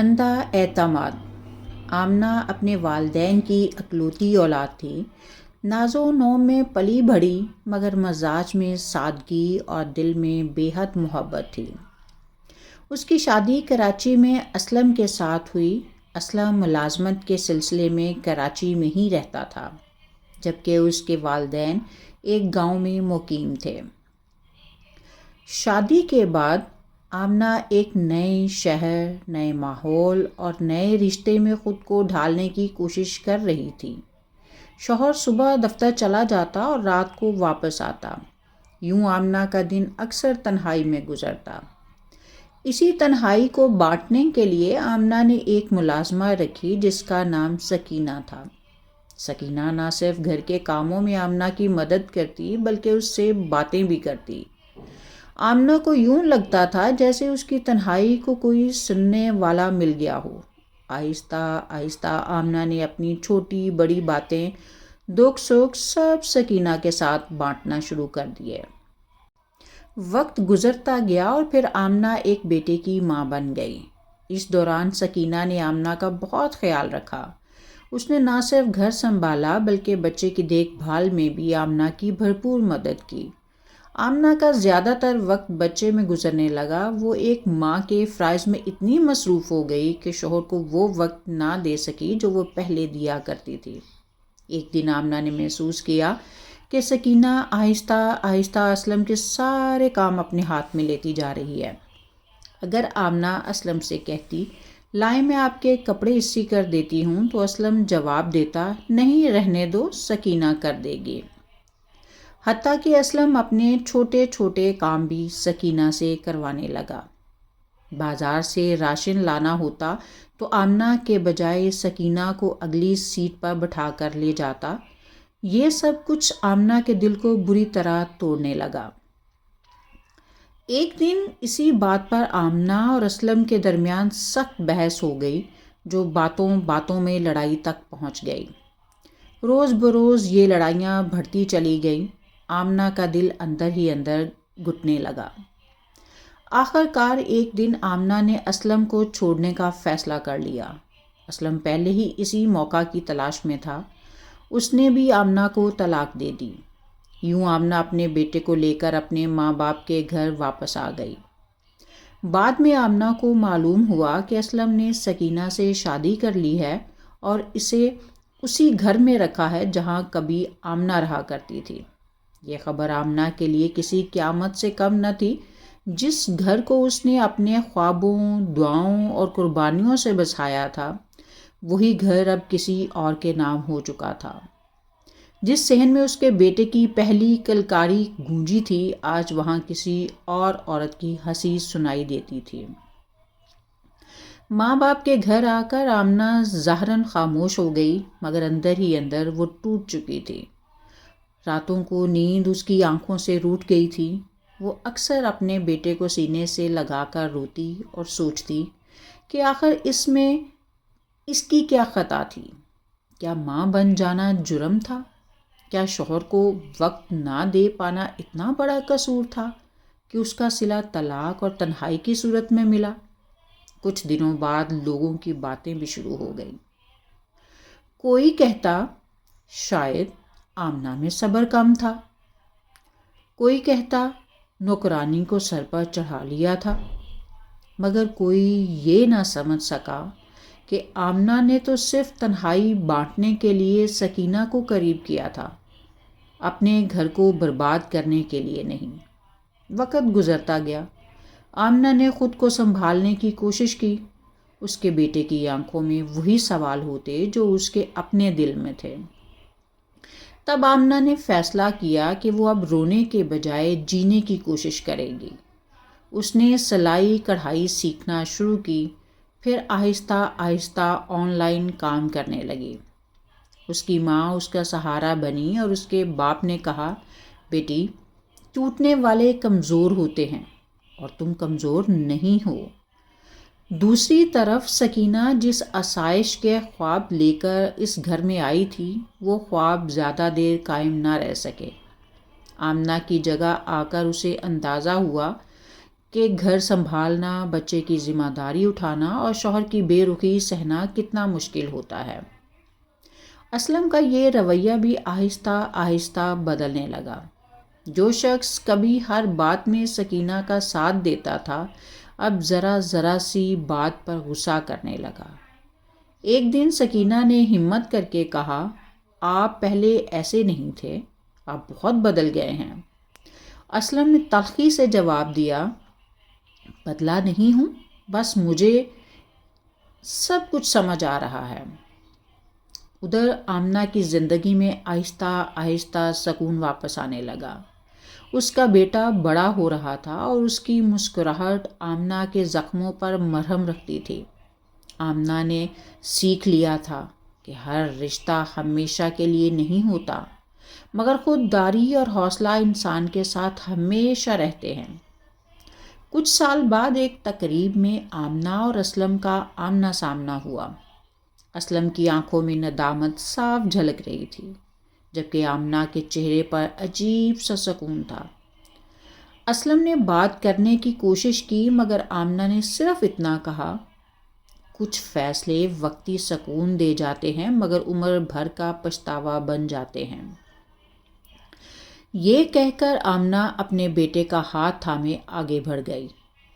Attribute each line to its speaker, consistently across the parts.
Speaker 1: اندھا اعتماد۔ آمنہ اپنے والدین کی اکلوتی اولاد تھی۔ ناز و نوم میں پلی بڑھی مگر مزاج میں سادگی اور دل میں بے حد محبت تھی۔ اس کی شادی کراچی میں اسلم کے ساتھ ہوئی۔ اسلم ملازمت کے سلسلے میں کراچی میں ہی رہتا تھا، جبکہ اس کے والدین ایک گاؤں میں مقیم تھے۔ شادی کے بعد آمنہ ایک نئے شہر، نئے ماحول اور نئے رشتے میں خود کو ڈھالنے کی کوشش کر رہی تھی۔ شوہر صبح دفتر چلا جاتا اور رات کو واپس آتا۔ یوں آمنہ کا دن اکثر تنہائی میں گزرتا۔ اسی تنہائی کو بانٹنے کے لیے آمنہ نے ایک ملازمہ رکھی جس کا نام سکینہ تھا۔ سکینہ نہ صرف گھر کے کاموں میں آمنہ کی مدد کرتی بلکہ اس سے باتیں بھی کرتی۔ آمنہ کو یوں لگتا تھا جیسے اس کی تنہائی کو کوئی سننے والا مل گیا ہو۔ آہستہ آہستہ آمنہ نے اپنی چھوٹی بڑی باتیں، دکھ سکھ سب سکینہ کے ساتھ بانٹنا شروع کر دیے۔ وقت گزرتا گیا اور پھر آمنہ ایک بیٹے کی ماں بن گئی۔ اس دوران سکینہ نے آمنہ کا بہت خیال رکھا۔ اس نے نہ صرف گھر سنبھالا بلکہ بچے کی دیکھ بھال میں بھی آمنہ کی بھرپور مدد کی۔ آمنہ کا زیادہ تر وقت بچے میں گزرنے لگا۔ وہ ایک ماں کے فرائض میں اتنی مصروف ہو گئی کہ شوہر کو وہ وقت نہ دے سکی جو وہ پہلے دیا کرتی تھی۔ ایک دن آمنہ نے محسوس کیا کہ سکینہ آہستہ آہستہ اسلم کے سارے کام اپنے ہاتھ میں لیتی جا رہی ہے۔ اگر آمنہ اسلم سے کہتی، لائیں میں آپ کے کپڑے استری کر دیتی ہوں، تو اسلم جواب دیتا، نہیں رہنے دو، سکینہ کر دے گی۔ حتیٰ کہ اسلم اپنے چھوٹے چھوٹے کام بھی سکینہ سے کروانے لگا۔ بازار سے راشن لانا ہوتا تو آمنہ کے بجائے سکینہ کو اگلی سیٹ پر بٹھا کر لے جاتا۔ یہ سب کچھ آمنہ کے دل کو بری طرح توڑنے لگا۔ ایک دن اسی بات پر آمنہ اور اسلم کے درمیان سخت بحث ہو گئی، جو باتوں باتوں میں لڑائی تک پہنچ گئی۔ روز بروز یہ لڑائیاں بڑھتی چلی گئیں۔ آمنہ کا دل اندر ہی اندر گھٹنے لگا۔ آخر کار ایک دن آمنہ نے اسلم کو چھوڑنے کا فیصلہ کر لیا۔ اسلم پہلے ہی اسی موقع کی تلاش میں تھا۔ اس نے بھی آمنہ کو طلاق دے دی۔ یوں آمنہ اپنے بیٹے کو لے کر اپنے ماں باپ کے گھر واپس آ گئی۔ بعد میں آمنہ کو معلوم ہوا کہ اسلم نے سکینہ سے شادی کر لی ہے اور اسے اسی گھر میں رکھا ہے جہاں کبھی آمنہ رہا کرتی تھی۔ یہ خبر آمنہ کے لیے کسی قیامت سے کم نہ تھی۔ جس گھر کو اس نے اپنے خوابوں، دعاؤں اور قربانیوں سے بسایا تھا، وہی گھر اب کسی اور کے نام ہو چکا تھا۔ جس صحن میں اس کے بیٹے کی پہلی کلکاری گونجی تھی، آج وہاں کسی اور عورت کی ہنسی سنائی دیتی تھی۔ ماں باپ کے گھر آ کر آمنہ ظاہراً خاموش ہو گئی، مگر اندر ہی اندر وہ ٹوٹ چکی تھی۔ راتوں کو نیند اس کی آنکھوں سے روٹھ گئی تھی۔ وہ اکثر اپنے بیٹے کو سینے سے لگا کر روتی اور سوچتی کہ آخر اس میں اس کی کیا خطا تھی؟ کیا ماں بن جانا جرم تھا؟ کیا شوہر کو وقت نہ دے پانا اتنا بڑا قصور تھا کہ اس کا صلہ طلاق اور تنہائی کی صورت میں ملا؟ کچھ دنوں بعد لوگوں کی باتیں بھی شروع ہو گئیں۔ کوئی کہتا شاید آمنہ میں صبر کم تھا، کوئی کہتا نوکرانی کو سر پر چڑھا لیا تھا، مگر کوئی یہ نہ سمجھ سکا کہ آمنہ نے تو صرف تنہائی بانٹنے کے لیے سکینہ کو قریب کیا تھا، اپنے گھر کو برباد کرنے کے لیے نہیں۔ وقت گزرتا گیا۔ آمنہ نے خود کو سنبھالنے کی کوشش کی۔ اس کے بیٹے کی آنکھوں میں وہی سوال ہوتے جو اس کے اپنے دل میں تھے۔ تب آمنہ نے فیصلہ کیا کہ وہ اب رونے کے بجائے جینے کی کوشش کرے گی۔ اس نے سلائی کڑھائی سیکھنا شروع کی، پھر آہستہ آہستہ آن لائن کام کرنے لگی۔ اس کی ماں اس کا سہارا بنی اور اس کے باپ نے کہا، بیٹی، ٹوٹنے والے کمزور ہوتے ہیں اور تم کمزور نہیں ہو۔ دوسری طرف سکینہ جس آسائش کے خواب لے کر اس گھر میں آئی تھی، وہ خواب زیادہ دیر قائم نہ رہ سکے۔ آمنہ کی جگہ آ کر اسے اندازہ ہوا کہ گھر سنبھالنا، بچے کی ذمہ داری اٹھانا اور شوہر کی بے رخی سہنا کتنا مشکل ہوتا ہے۔ اسلم کا یہ رویہ بھی آہستہ آہستہ بدلنے لگا۔ جو شخص کبھی ہر بات میں سکینہ کا ساتھ دیتا تھا، اب ذرا ذرا سی بات پر غصہ کرنے لگا۔ ایک دن سکینہ نے ہمت کر کے کہا، آپ پہلے ایسے نہیں تھے، آپ بہت بدل گئے ہیں۔ اسلم نے تلخی سے جواب دیا، بدلا نہیں ہوں، بس مجھے سب کچھ سمجھ آ رہا ہے۔ ادھر آمنہ کی زندگی میں آہستہ آہستہ سکون واپس آنے لگا۔ اس کا بیٹا بڑا ہو رہا تھا اور اس کی مسکراہٹ آمنہ کے زخموں پر مرہم رکھتی تھی۔ آمنہ نے سیکھ لیا تھا کہ ہر رشتہ ہمیشہ کے لیے نہیں ہوتا، مگر خودداری اور حوصلہ انسان کے ساتھ ہمیشہ رہتے ہیں۔ کچھ سال بعد ایک تقریب میں آمنہ اور اسلم کا آمنا سامنا ہوا۔ اسلم کی آنکھوں میں ندامت صاف جھلک رہی تھی، جبکہ آمنہ کے چہرے پر عجیب سا سکون تھا۔ اسلم نے بات کرنے کی کوشش کی، مگر آمنہ نے صرف اتنا کہا، کچھ فیصلے وقتی سکون دے جاتے ہیں مگر عمر بھر کا پچھتاوا بن جاتے ہیں۔ یہ کہہ کر آمنہ اپنے بیٹے کا ہاتھ تھامے آگے بڑھ گئی۔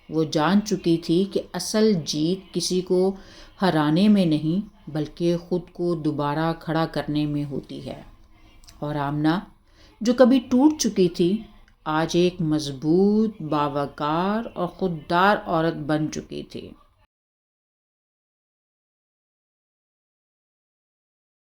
Speaker 1: وہ جان چکی تھی کہ اصل جیت کسی کو ہرانے میں نہیں بلکہ خود کو دوبارہ کھڑا کرنے میں ہوتی ہے، اور آمنہ جو کبھی ٹوٹ چکی تھی آج ایک مضبوط، باوقار اور خوددار عورت بن چکی تھی۔